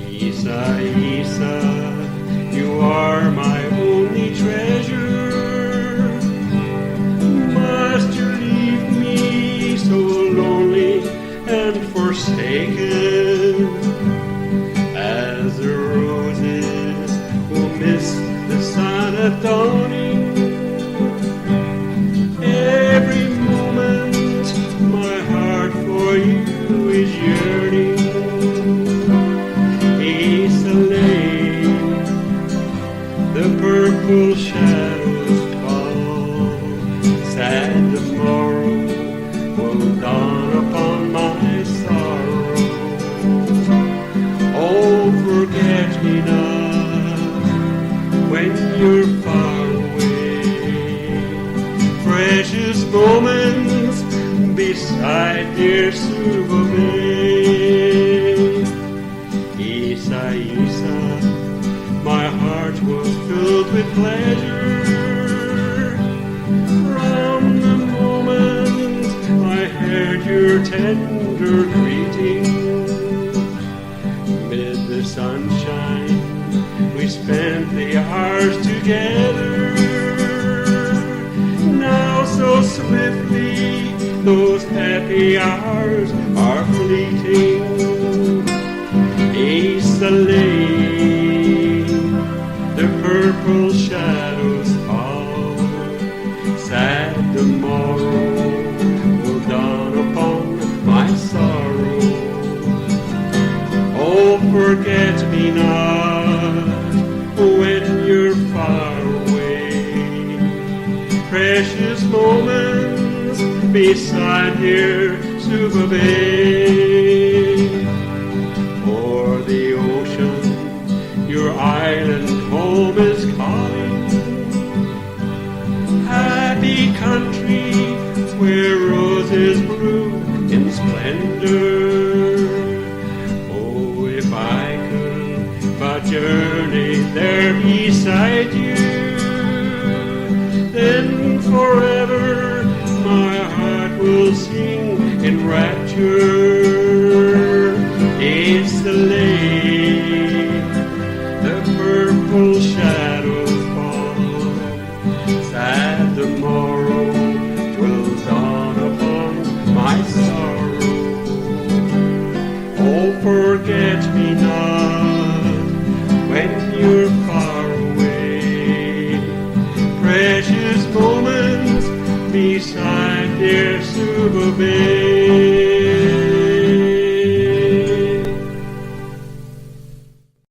Isa, Isa, you are my only treasure. Must you leave me so lonely and forsaken? As the roses will miss the sun at dawning, every moment my heart for you is yearning. The purple shadows fall, sad tomorrow will dawn upon my sorrow. Oh, forget me not when you're far away. Precious moments beside dear Suva-Bay. Isa, Isa, my heart was filled with pleasure from the moment I heard your tender greeting. Mid the sunshine, we spent the hours together. Now so swiftly, those happy hours are fleeting. Isa, the purple shadows fall, sad tomorrow will dawn upon my sorrow. Oh, forget me not when you're far away. Precious moments beside dear Suva-Bay. O'er the ocean, your island home is calling. Happy country where roses bloom in splendor. Oh, if I could but journey there beside you, then forever my heart will sing in rapture. It's the lake, the purple shadows fall, sad tomorrow will dawn upon my sorrow. Oh, forget me not when you're far away. Precious moments beside dear Suva-Bay.